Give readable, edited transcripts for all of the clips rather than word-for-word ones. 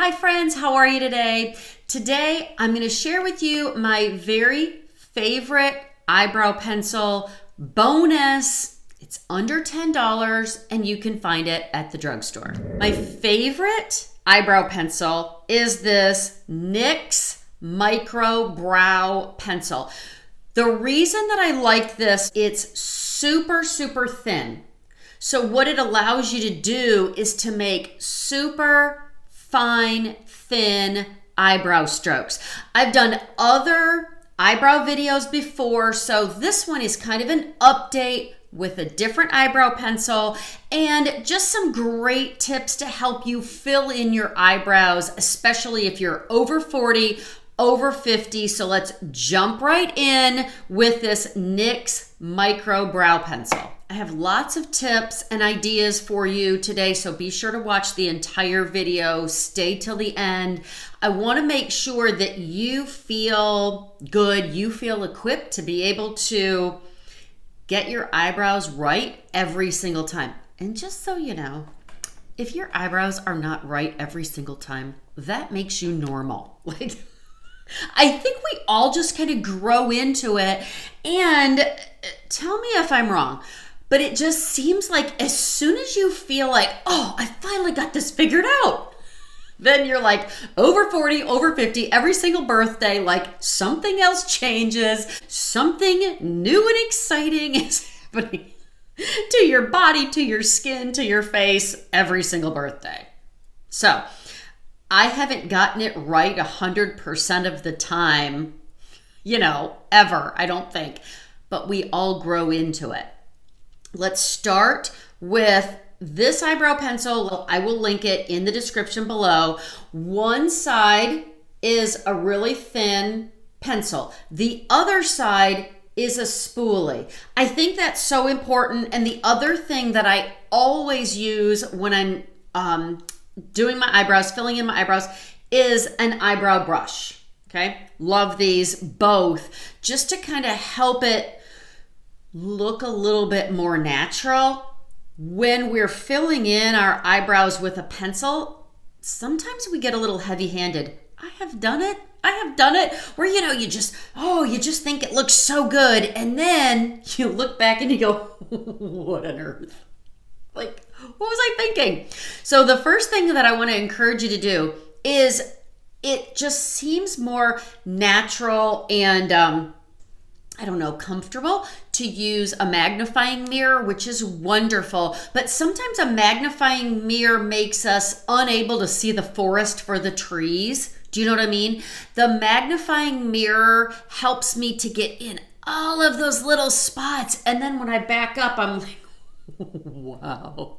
Hi friends, how are you today? Today I'm going to share with you my very favorite eyebrow pencil bonus. It's under $10 and you can find it at the drugstore. My favorite eyebrow pencil is this NYX Micro Brow Pencil. The reason that I like this, it's super thin. So what it allows you to do is to make super fine, thin eyebrow strokes. I've done other eyebrow videos before, so this one is kind of an update with a different eyebrow pencil and just some great tips to help you fill in your eyebrows, especially if you're over 40, over 50. So let's jump right in with this NYX Micro Brow Pencil. I have lots of tips and ideas for you today, so be sure to watch the entire video. Stay till the end. I want to make sure that you feel good, you feel equipped to be able to get your eyebrows right every single time. And just so you know, if your eyebrows are not right every single time, that makes you normal. I think we all just kind of grow into it, and tell me if I'm wrong, but it just seems like as soon as you feel like, oh, I finally got this figured out, then you're like over 40, over 50, every single birthday, like something else changes, something new and exciting is happening to your body, to your skin, to your face, every single birthday. So I haven't gotten it right 100% of the time, ever, I don't think, but we all grow into it. Let's start with this eyebrow pencil. I will link it in the description below. One side is a really thin pencil. The other side is a spoolie. I think that's so important. And the other thing that I always use when I'm doing my eyebrows, filling in my eyebrows, is an eyebrow brush. Okay, love these both, just to kind of help it look a little bit more natural. When we're filling in our eyebrows with a pencil, sometimes we get a little heavy-handed. I have done it where you just think it looks so good, and then you look back and you go, what on earth? What was I thinking? So the first thing that I want to encourage you to do is, it just seems more natural and comfortable to use a magnifying mirror, which is wonderful. But sometimes a magnifying mirror makes us unable to see the forest for the trees. Do you know what I mean? The magnifying mirror helps me to get in all of those little spots. And then when I back up, I'm like, wow.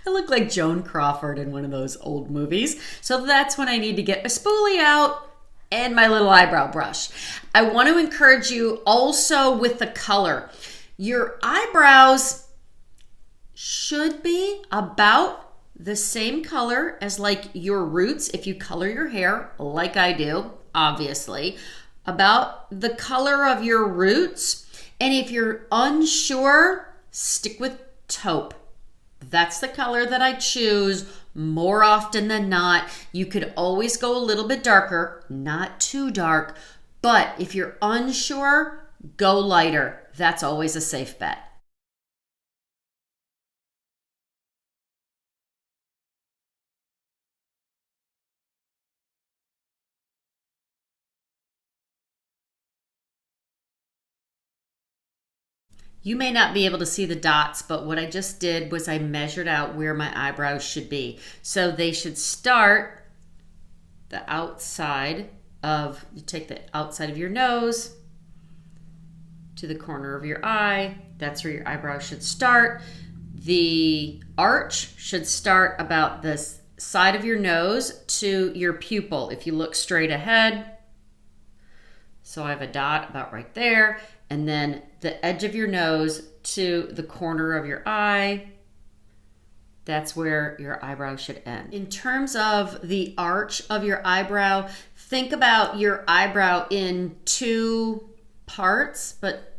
I look like Joan Crawford in one of those old movies. So that's when I need to get my spoolie out and my little eyebrow brush. I want to encourage you also with the color. Your eyebrows should be about the same color as like your roots. If you color your hair like I do, obviously, about the color of your roots. And if you're unsure, stick with taupe. That's the color that I choose more often than not. You could always go a little bit darker, not too dark, but if you're unsure, go lighter. That's always a safe bet. You may not be able to see the dots, but what I just did was I measured out where my eyebrows should be. So they should start the outside of, you take the outside of your nose to the corner of your eye. That's where your eyebrows should start. The arch should start about this side of your nose to your pupil if you look straight ahead. So I have a dot about right there. And then the edge of your nose to the corner of your eye. That's where your eyebrow should end. In terms of the arch of your eyebrow, think about your eyebrow in two parts, but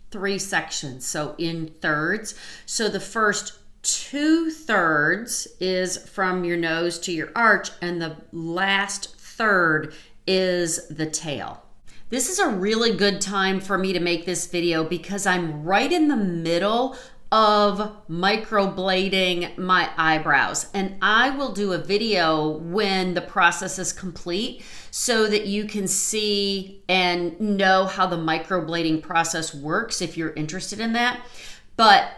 three sections, so in thirds. So the first 2/3 is from your nose to your arch, and the last third is the tail. This is a really good time for me to make this video because I'm right in the middle of microblading my eyebrows, and I will do a video when the process is complete so that you can see and know how the microblading process works if you're interested in that. But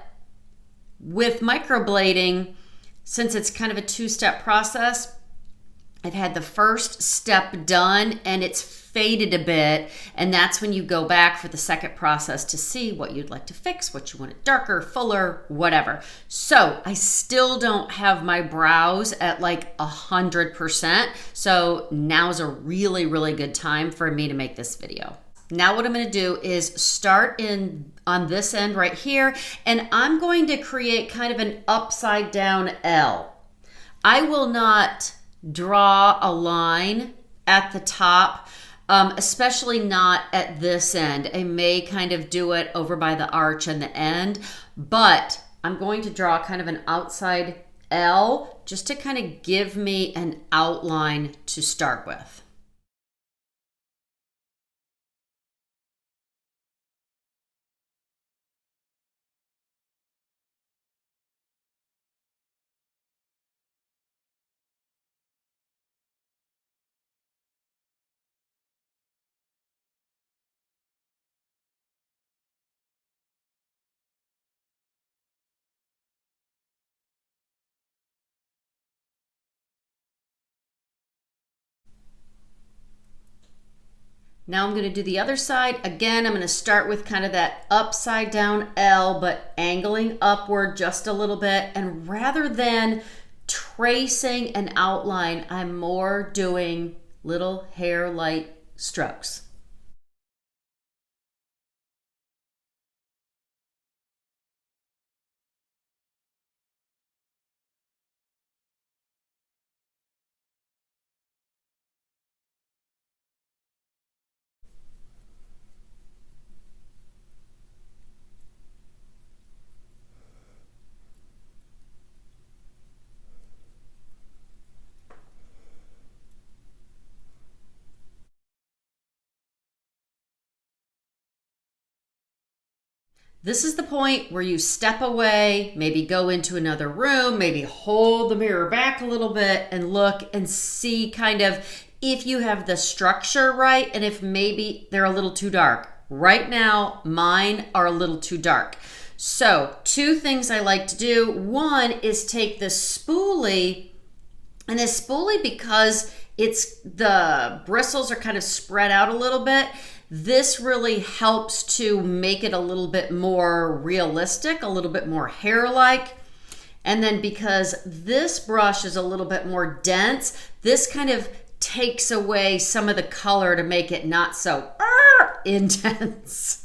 with microblading, since it's kind of a two-step process, I've had the first step done and it's faded a bit, and that's when you go back for the second process to see what you'd like to fix, what you want it darker, fuller, whatever. So I still don't have my brows at like 100%, so now's a really, really good time for me to make this video. Now what I'm going to do is start on this end right here, and I'm going to create kind of an upside down L. I will not draw a line at the top, especially not at this end. I may kind of do it over by the arch and the end, but I'm going to draw kind of an outside L just to kind of give me an outline to start with. Now I'm going to do the other side. Again, I'm going to start with kind of that upside down L, but angling upward just a little bit. And rather than tracing an outline, I'm more doing little hair-like strokes. This is the point where you step away, maybe go into another room, maybe hold the mirror back a little bit and look and see kind of if you have the structure right and if maybe they're a little too dark. Right now, mine are a little too dark. So 2 things I like to do. One is take the spoolie, and this spoolie, because the bristles are kind of spread out a little bit, this really helps to make it a little bit more realistic, a little bit more hair-like. And then because this brush is a little bit more dense, this kind of takes away some of the color to make it not so intense.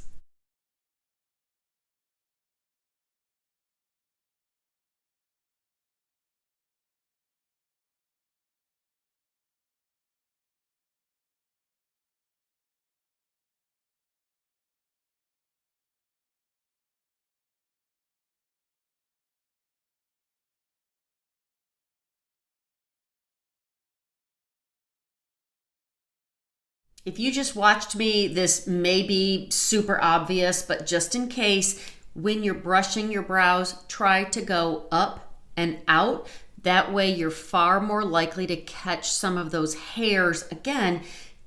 If you just watched me, this may be super obvious, but just in case, when you're brushing your brows, try to go up and out. That way you're far more likely to catch some of those hairs, again,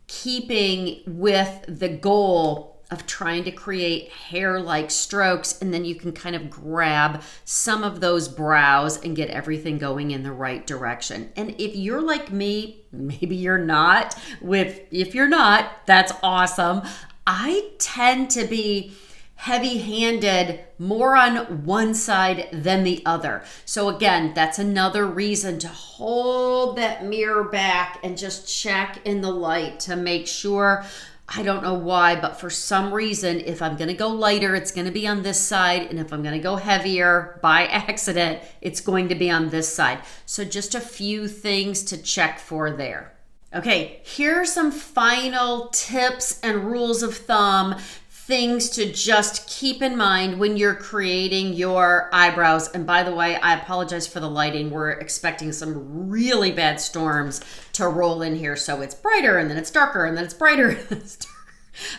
keeping with the goal of trying to create hair-like strokes, and then you can kind of grab some of those brows and get everything going in the right direction. And if you're like me, maybe you're not, if you're not, that's awesome. I tend to be heavy-handed more on one side than the other. So again, that's another reason to hold that mirror back and just check in the light to make sure. I don't know why, but for some reason, if I'm going to go lighter, it's going to be on this side. And if I'm going to go heavier by accident, it's going to be on this side. So just a few things to check for there. Okay, here are some final tips and rules of thumb. things to just keep in mind when you're creating your eyebrows. And by the way, I apologize for the lighting. We're expecting some really bad storms to roll in here. So it's brighter and then it's darker and then it's brighter and then it's darker.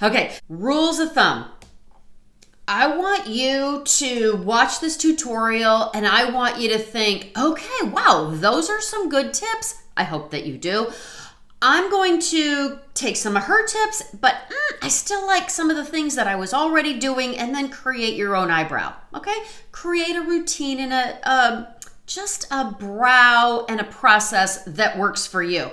Okay, rules of thumb. I want you to watch this tutorial and I want you to think, okay, wow, those are some good tips. I hope that you do. I'm going to take some of her tips, but I still like some of the things that I was already doing, and then create your own eyebrow, okay? Create a routine and just a brow and a process that works for you.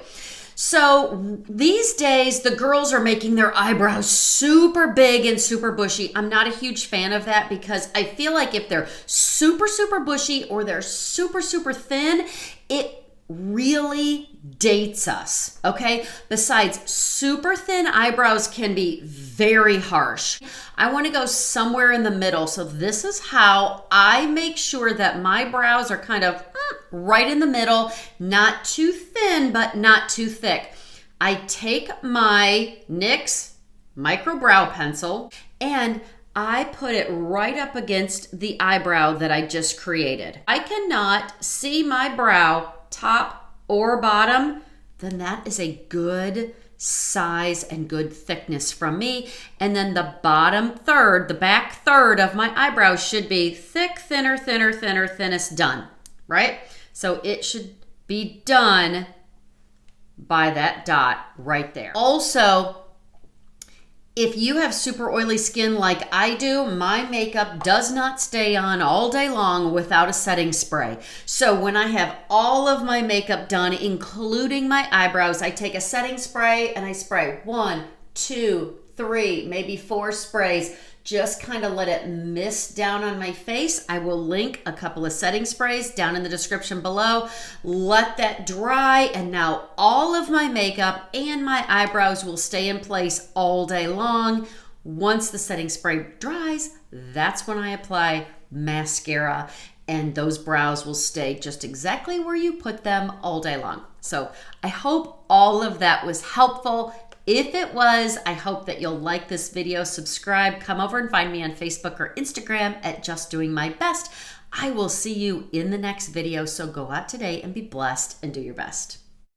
So these days, the girls are making their eyebrows super big and super bushy. I'm not a huge fan of that because I feel like if they're super, super bushy or they're super, super thin, it really dates us, okay? Besides, super thin eyebrows can be very harsh. I want to go somewhere in the middle. So this is how I make sure that my brows are kind of right in the middle, not too thin, but not too thick. I take my NYX micro brow pencil and I put it right up against the eyebrow that I just created. I cannot see my brow top or bottom, then that is a good size and good thickness from me. And then the bottom third, the back third of my eyebrow should be thick, thinner, thinner, thinner, thinnest, done, right? So it should be done by that dot right there. Also, if you have super oily skin like I do, my makeup does not stay on all day long without a setting spray. So when I have all of my makeup done, including my eyebrows, I take a setting spray and I spray 1, 2, 3, maybe 4 sprays. Just kind of let it mist down on my face. I will link a couple of setting sprays down in the description below. Let that dry, and now all of my makeup and my eyebrows will stay in place all day long. Once the setting spray dries, that's when I apply mascara, and those brows will stay just exactly where you put them all day long. So I hope all of that was helpful. If it was, I hope that you'll like this video, subscribe, come over and find me on Facebook or Instagram at Just Doing My Best. I will see you in the next video, so go out today and be blessed and do your best.